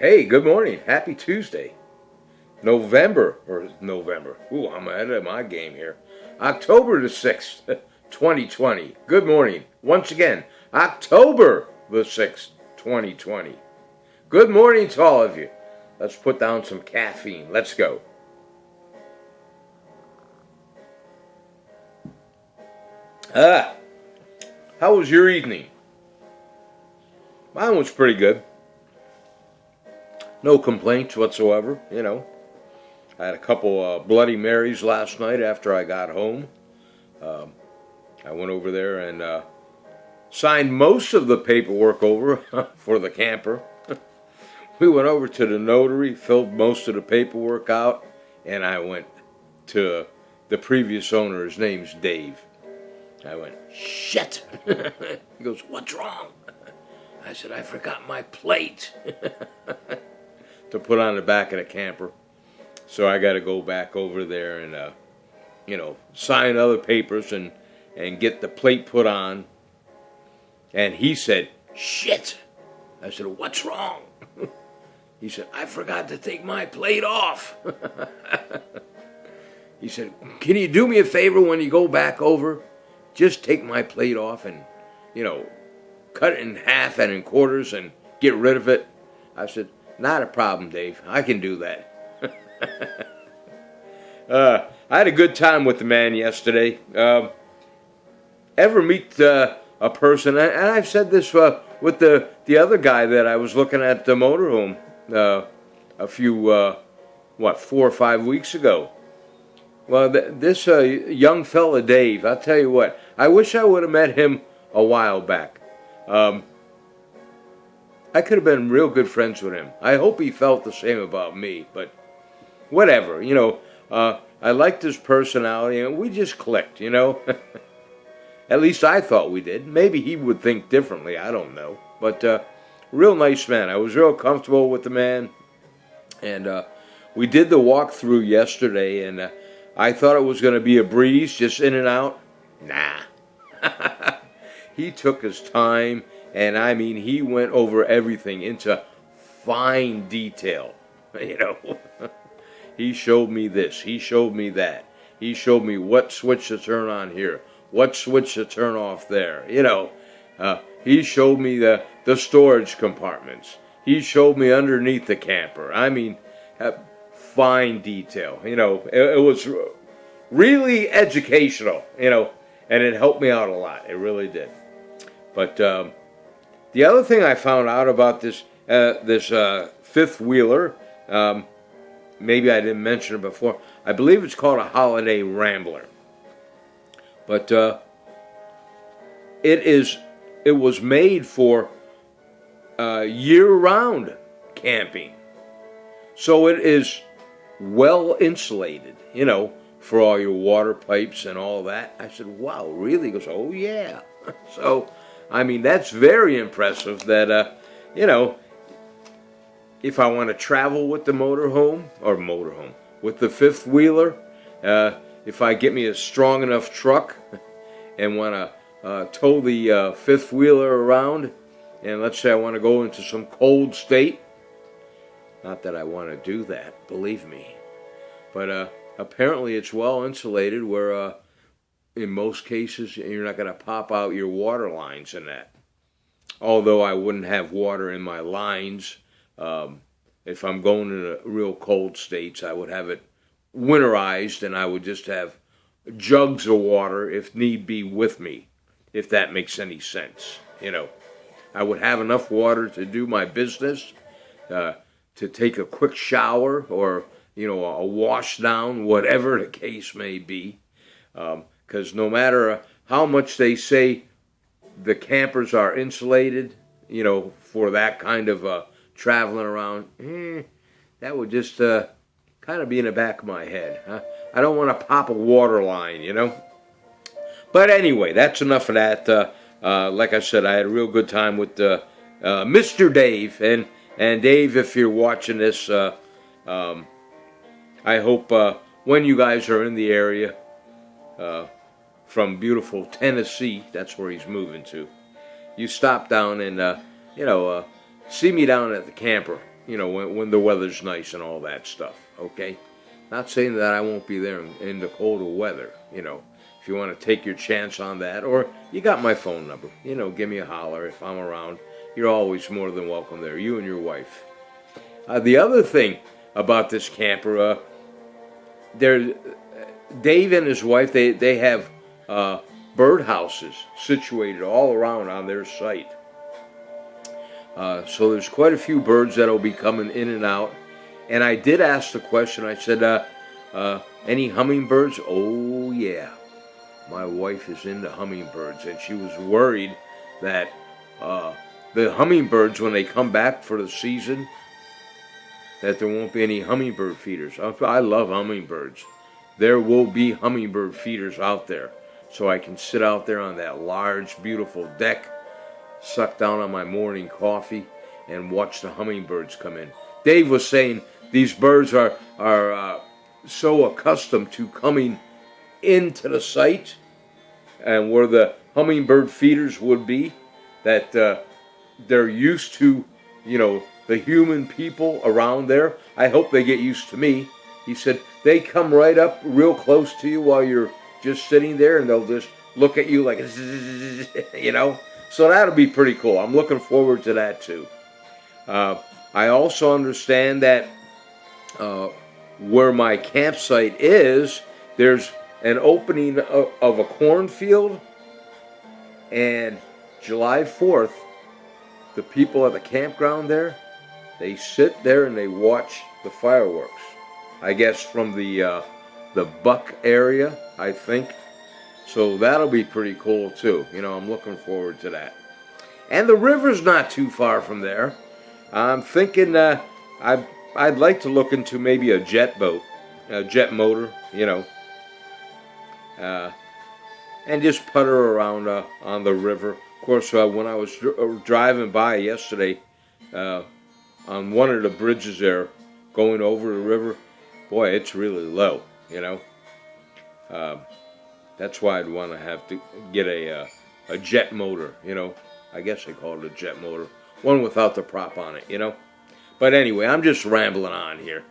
Hey, good morning. Happy Tuesday. November. Ooh, I'm ahead of my game here. October the 6th, 2020. Good morning. Once again, October the 6th, 2020. Good morning to all of you. Let's put down some caffeine. Let's go. How was your evening? Mine was pretty good. No complaints whatsoever, I had a couple Bloody Marys last night after I got home. I went over there and signed most of the paperwork over for the camper. We went over to the notary, filled most of the paperwork out, and I went to the previous owner. His name's Dave. I went, shit. He goes, what's wrong? I said, I forgot my plate to put on the back of the camper. So I got to go back over there and, sign other papers and get the plate put on. And he said, shit. I said, what's wrong? He said, I forgot to take my plate off. He said, can you do me a favor when you go back over? Just take my plate off and, cut it in half and in quarters and get rid of it. I said, not a problem, Dave. I can do that. I had a good time with the man yesterday. Ever meet a person, and I've said this with the other guy that I was looking at the motorhome a few, 4 or 5 weeks ago. Well, this young fella, Dave, I'll tell you what, I wish I would have met him a while back. I could have been real good friends with him. I hope he felt the same about me, but whatever, I liked his personality, and we just clicked, At least I thought we did. Maybe he would think differently, I don't know. But real nice man. I was real comfortable with the man, and we did the walkthrough yesterday, and I thought it was going to be a breeze, just in and out. Nah. He took his time, and I mean, he went over everything into fine detail, He showed me this, he showed me that. He showed me what switch to turn on here, what switch to turn off there, He showed me the storage compartments. He showed me underneath the camper. I mean, fine detail, It was really educational, and it helped me out a lot. It really did. But the other thing I found out about this fifth wheeler, maybe I didn't mention it before. I believe it's called a Holiday Rambler. But it was made for year-round camping. So it is well insulated, for all your water pipes and all that. I said, wow, really? He goes, oh yeah. So, I mean, that's very impressive that, if I want to travel with the motorhome, with the fifth wheeler, if I get me a strong enough truck and want to tow the fifth wheeler around, and let's say I want to go into some cold state, not that I want to do that, believe me, but apparently it's well insulated where in most cases you're not going to pop out your water lines in that. Although I wouldn't have water in my lines, if I'm going to real cold states, I would have it winterized, and I would just have jugs of water, if need be, with me, if that makes any sense. I would have enough water to do my business, to take a quick shower, or, a wash down, whatever the case may be. Because no matter how much they say the campers are insulated, for that kind of traveling around, that would just kind of be in the back of my head. I don't want to pop a water line, But anyway, that's enough of that. Like I said, I had a real good time with Mr. Dave. And Dave, if you're watching this, I hope when you guys are in the area, from beautiful Tennessee, that's where he's moving to, you stop down and, see me down at the camper. when the weather's nice and all that stuff. Okay, not saying that I won't be there in the colder weather. If you want to take your chance on that, or you got my phone number. Give me a holler if I'm around. You're always more than welcome there. You and your wife. The other thing about this camper, Dave and his wife, they have bird houses situated all around on their site. So there's quite a few birds that'll be coming in and out. And I did ask the question. I said, any hummingbirds? Oh, yeah. My wife is into hummingbirds, and she was worried that the hummingbirds, when they come back for the season, that there won't be any hummingbird feeders. I love hummingbirds. There will be hummingbird feeders out there, so I can sit out there on that large, beautiful deck, suck down on my morning coffee, and watch the hummingbirds come in. Dave was saying these birds are so accustomed to coming into the site and where the hummingbird feeders would be that they're used to, the human people around there. I hope they get used to me. He said they come right up real close to you while you're just sitting there, and they'll just look at you like, So that'll be pretty cool. I'm looking forward to that too. I also understand that where my campsite is, there's an opening of a cornfield, and July 4th, the people at the campground there, they sit there and they watch the fireworks. I guess from the Buck area, I think. So that'll be pretty cool too. I'm looking forward to that. And the river's not too far from there. I'm thinking I'd like to look into maybe a jet boat, a jet motor, and just putter around on the river. Of course, when I was driving by yesterday on one of the bridges there, going over the river, boy, it's really low, That's why I'd want to have to get a jet motor, I guess they call it a jet motor. One without the prop on it, But anyway, I'm just rambling on here.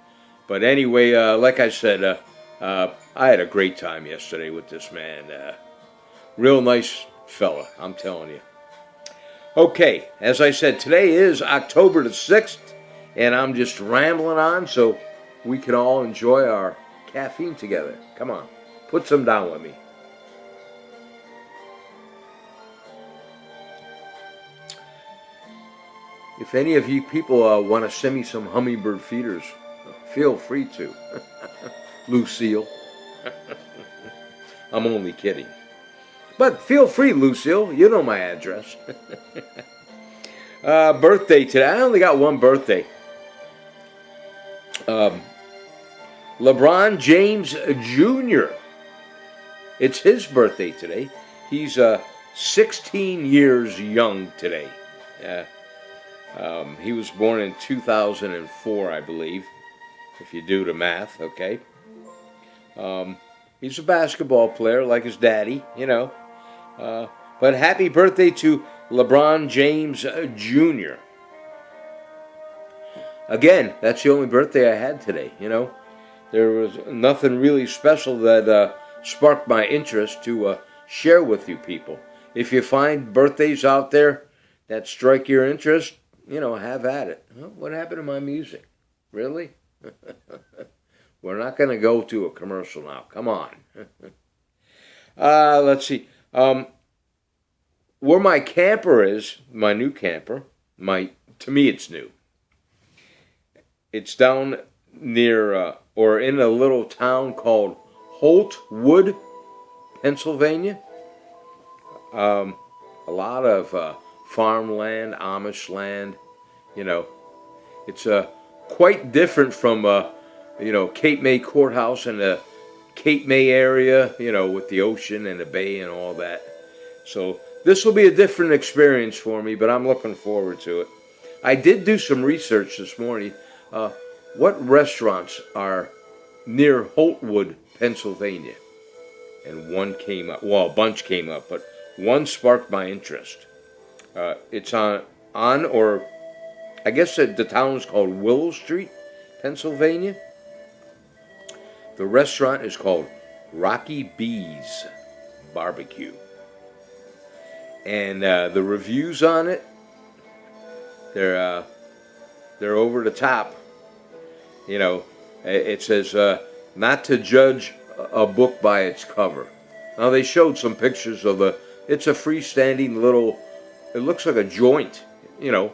But anyway, like I said, I had a great time yesterday with this man. Real nice fella, I'm telling you. Okay, as I said, today is October the 6th, and I'm just rambling on so we can all enjoy our caffeine together. Come on, put some down with me. If any of you people want to send me some hummingbird feeders, feel free to. Lucille. I'm only kidding. But feel free, Lucille. You know my address. Birthday today. I only got one birthday. LeBron James Jr. It's his birthday today. He's 16 years young today. He was born in 2004, I believe, if you do the math, okay? He's a basketball player like his daddy, But happy birthday to LeBron James Jr. Again, that's the only birthday I had today, There was nothing really special that sparked my interest to share with you people. If you find birthdays out there that strike your interest, have at it. What happened to my music? Really? We're not going to go to a commercial now. Come on. Let's see. Where my camper is, my new camper, to me it's new. It's down near, or in a little town called Holtwood, Pennsylvania. A lot of farmland, Amish land, It's quite different from, Cape May Courthouse and the Cape May area, with the ocean and the bay and all that. So this will be a different experience for me, but I'm looking forward to it. I did do some research this morning. What restaurants are near Holtwood, Pennsylvania? And one came up. Well, a bunch came up, but one sparked my interest. It's on or I guess the town is called Willow Street, Pennsylvania. The restaurant is called Rocky B's Barbecue. And the reviews on it, they're over the top. You know, it says not to judge a book by its cover. Now they showed some pictures of it's a freestanding little, it looks like a joint, you know.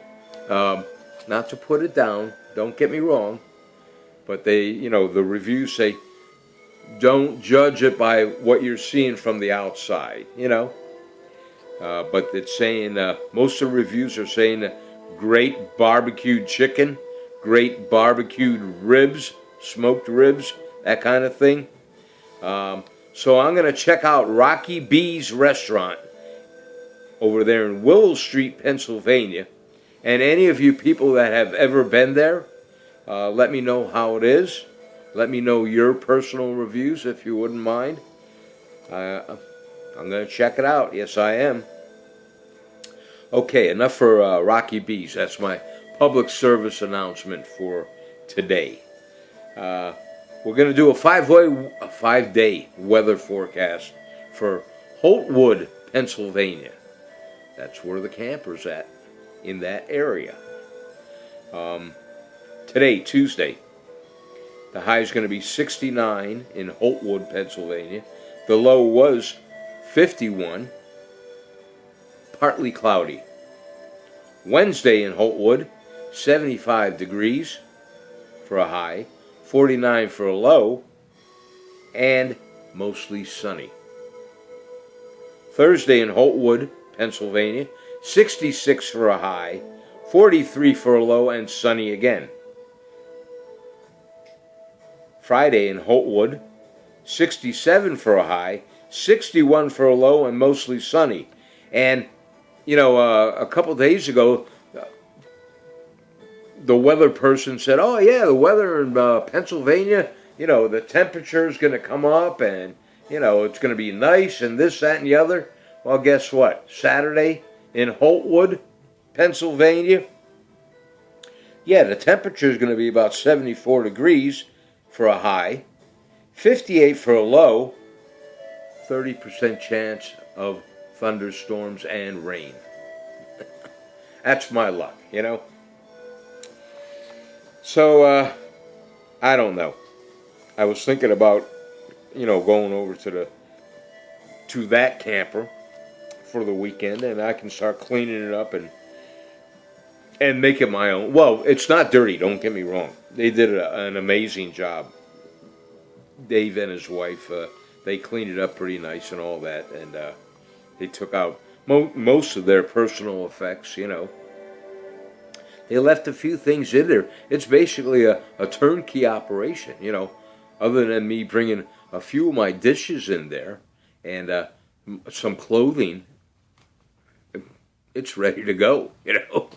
Not to put it down, don't get me wrong, but the reviews say don't judge it by what you're seeing from the outside, you know. But it's saying, most of the reviews are saying great barbecued chicken, great barbecued ribs, smoked ribs, that kind of thing. So I'm going to check out Rocky B's restaurant over there in Willow Street, Pennsylvania. And any of you people that have ever been there, let me know how it is. Let me know your personal reviews if you wouldn't mind. I'm going to check it out. Yes, I am. Okay, enough for Rocky B's. That's my public service announcement for today. We're going to do a 5-day weather forecast for Holtwood, Pennsylvania. That's where the camper's at, in that area. Today, Tuesday, the high is going to be 69 in Holtwood, Pennsylvania. The low was 51, partly cloudy. Wednesday in Holtwood, 75 degrees for a high, 49 for a low, and mostly sunny. Thursday in Holtwood, Pennsylvania, 66 for a high, 43 for a low, and sunny again. Friday in Holtwood, 67 for a high, 61 for a low, and mostly sunny. And, you know, a couple days ago, the weather person said, oh, yeah, the weather in Pennsylvania, you know, the temperature is going to come up and, you know, it's going to be nice and this, that, and the other. Well, guess what? Saturday in Holtwood, Pennsylvania, yeah, the temperature is going to be about 74 degrees for a high, 58 for a low, 30% chance of thunderstorms and rain. That's my luck, you know. So, I don't know. I was thinking about, you know, going over to that camper for the weekend, and I can start cleaning it up and make it my own. Well, it's not dirty, don't get me wrong. They did an amazing job. Dave and his wife, they cleaned it up pretty nice and all that, and they took out most of their personal effects, you know. They left a few things in there. It's basically a turnkey operation, you know, other than me bringing a few of my dishes in there and some clothing. It's ready to go, you know.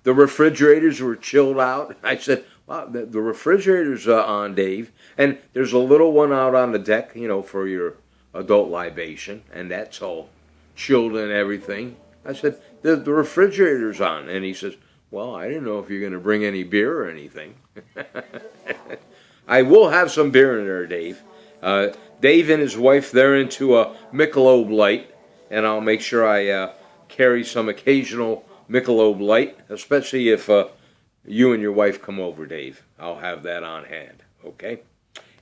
The refrigerators were chilled out. I said, wow, the refrigerator's on, Dave. And there's a little one out on the deck, you know, for your adult libation. And that's all chilled and everything. I said, the refrigerator's on. And he says, well, I didn't know if you're going to bring any beer or anything. I will have some beer in there, Dave. Dave and his wife, they're into a Michelob Light. And I'll make sure I carry some occasional Michelob Light, especially if you and your wife come over, Dave. I'll have that on hand, okay?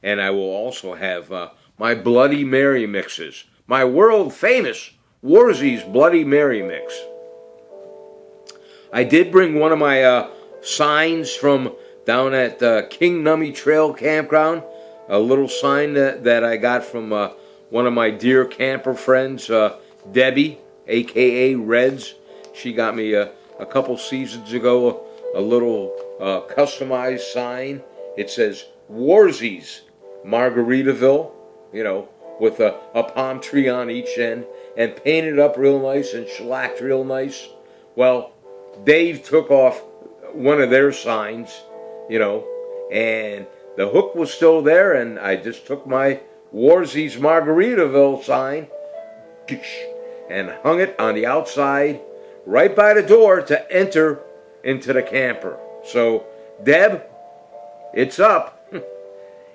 And I will also have my Bloody Mary mixes, my world-famous Warzy's Bloody Mary mix. I did bring one of my signs from down at King Nummy Trail Campground, a little sign that I got from one of my dear camper friends, Debbie, a.k.a. Reds. She got me a couple seasons ago a little customized sign. It says Warzy's Margaritaville, you know, with a palm tree on each end and painted up real nice and shellacked real nice. Well, Dave took off one of their signs, you know, and the hook was still there, and I just took my Warzy's Margaritaville sign and hung it on the outside right by the door to enter into the camper. So, Deb, it's up.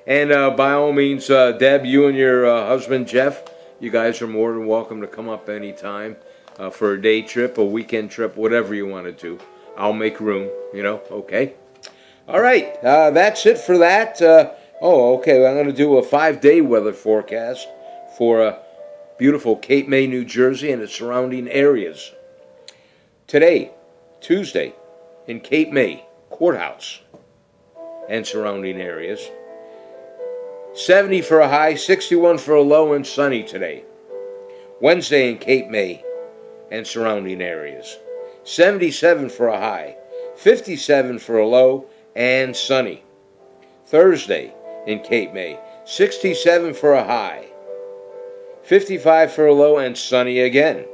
And by all means, Deb, you and your husband, Jeff, you guys are more than welcome to come up anytime for a day trip, a weekend trip, whatever you want to do. I'll make room, okay? All right, that's it for that. Okay, I'm going to do a 5-day weather forecast for beautiful Cape May, New Jersey and its surrounding areas. Today, Tuesday, in Cape May, Courthouse and surrounding areas. 70 for a high, 61 for a low, and sunny today. Wednesday in Cape May and surrounding areas. 77 for a high, 57 for a low, and sunny. Thursday in Cape May, 67 for a high, 55 for a low, and sunny again.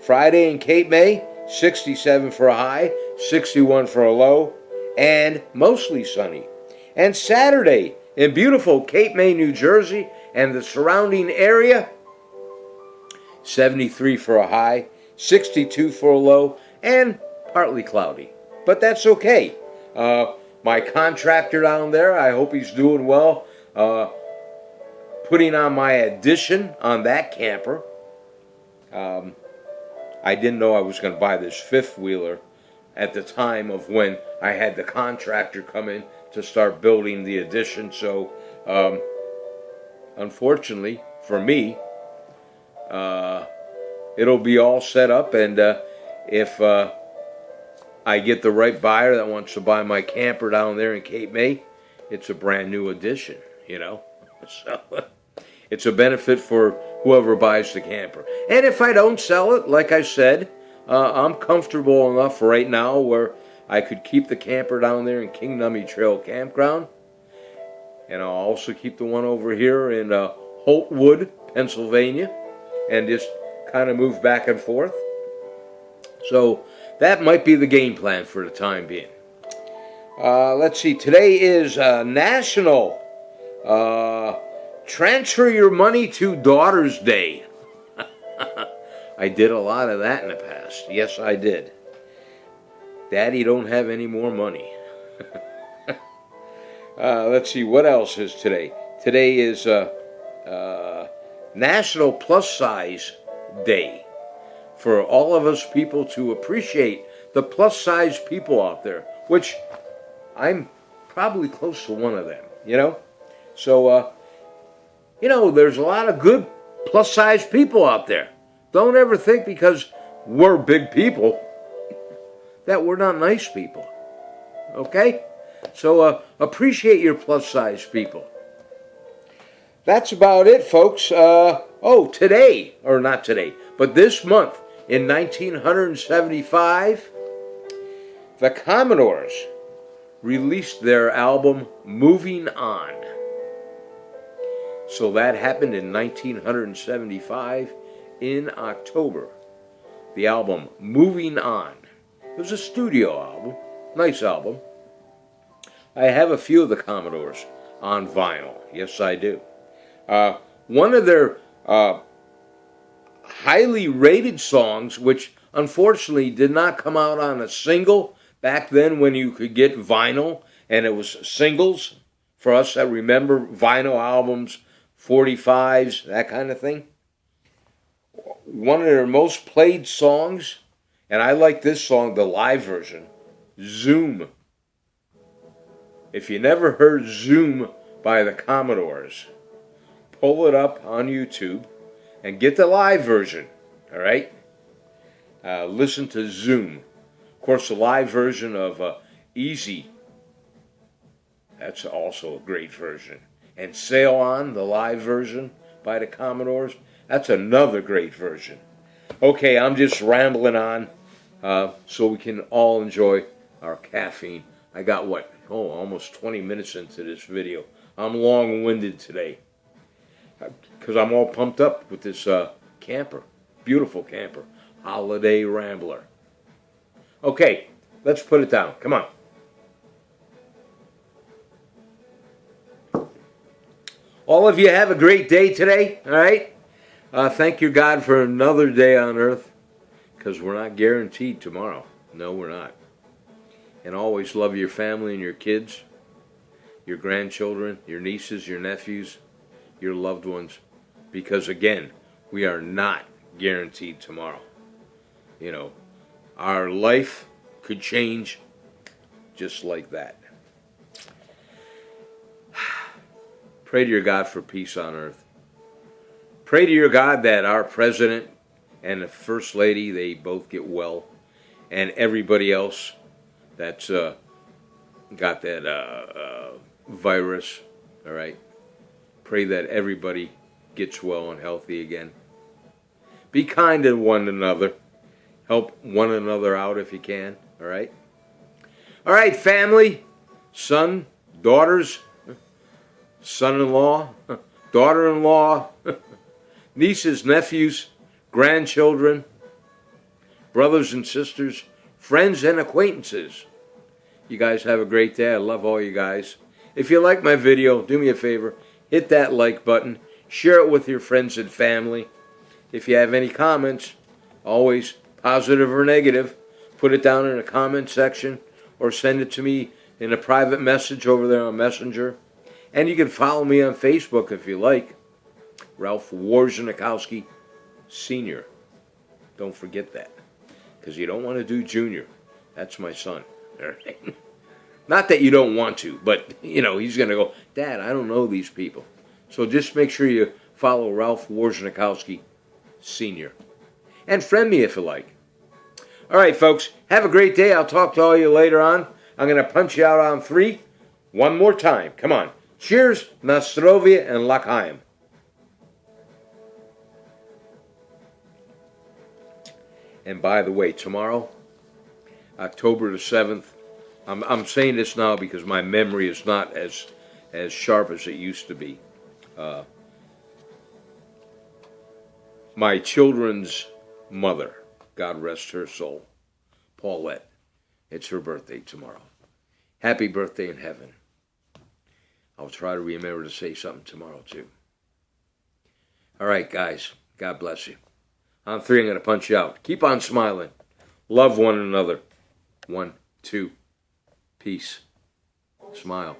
Friday in Cape May, 67 for a high, 61 for a low, and mostly sunny. And Saturday in beautiful Cape May, New Jersey and the surrounding area, 73 for a high, 62 for a low, and partly cloudy. But that's okay. My contractor down there, I hope he's doing well, putting on my addition on that camper. I didn't know I was going to buy this fifth-wheeler at the time of when I had the contractor come in to start building the addition. So, unfortunately for me, it'll be all set up, and if I get the right buyer that wants to buy my camper down there in Cape May, it's a brand new addition, So it's a benefit for whoever buys the camper. And if I don't sell it, like I said, I'm comfortable enough right now where I could keep the camper down there in King Nummy Trail Campground. And I'll also keep the one over here in Holtwood, Pennsylvania, and just kind of move back and forth. So that might be the game plan for the time being. Let's see, today is National Transfer Your Money to Daughters Day. I did a lot of that in the past. Yes, I did. Daddy don't have any more money. Let's see, what else is today? Today is National Plus Size Day, for all of us people to appreciate the plus size people out there, which I'm probably close to one of them, So, there's a lot of good plus size people out there. Don't ever think because we're big people that we're not nice people. Okay? So, appreciate your plus size people. That's about it, folks. Today, or not today, but this month, in 1975, the Commodores released their album Moving On. So that happened in 1975 in October. The album Moving On. It was a studio album. Nice album. I have a few of the Commodores on vinyl. Yes, I do. One of their highly rated songs, which unfortunately did not come out on a single back then when you could get vinyl and it was singles, for us that remember vinyl albums, 45s, that kind of thing. One of their most played songs, and I like this song, the live version, Zoom. If you never heard Zoom by the Commodores, pull it up on YouTube and get the live version, all right? Listen to Zoom. Of course, the live version of Easy, that's also a great version. And Sail On, the live version by the Commodores, that's another great version. Okay, I'm just rambling on so we can all enjoy our caffeine. I got almost 20 minutes into this video. I'm long-winded today because I'm all pumped up with this camper. Beautiful camper. Holiday Rambler. Okay, let's put it down. Come on. All of you have a great day today, all right? Thank your God for another day on earth, because we're not guaranteed tomorrow. No, we're not. And always love your family and your kids, your grandchildren, your nieces, your nephews, your loved ones. Because again, we are not guaranteed tomorrow. You know, our life could change just like that. Pray to your God for peace on earth. Pray to your God that our president and the First Lady, they both get well. And everybody else that's got that virus, all right? Pray that everybody gets well and healthy again. Be kind to one another. Help one another out if you can, all right? All right, family, son, daughters, son-in-law, daughter-in-law, nieces, nephews, grandchildren, brothers and sisters, friends and acquaintances. You guys have a great day. I love all you guys. If you like my video, do me a favor. Hit that like button. Share it with your friends and family. If you have any comments, always positive or negative, put it down in the comment section or send it to me in a private message over there on Messenger. And you can follow me on Facebook if you like. Ralph Warzenikowski Sr. Don't forget that. Because you don't want to do Junior. That's my son. Not that you don't want to, but, you know, he's going to go, Dad, I don't know these people. So just make sure you follow Ralph Warzenikowski Sr. And friend me if you like. All right, folks, have a great day. I'll talk to all you later on. I'm going to punch you out on 3. One more time. Come on. Cheers, Nastrovia, and L'chaim. And by the way, tomorrow, October the 7th, I'm saying this now because my memory is not as sharp as it used to be. My children's mother, God rest her soul, Paulette, it's her birthday tomorrow. Happy birthday in heaven. I'll try to remember to say something tomorrow, too. All right, guys. God bless you. On 3, I'm going to punch you out. Keep on smiling. Love one another. 1, 2. Peace. Smile.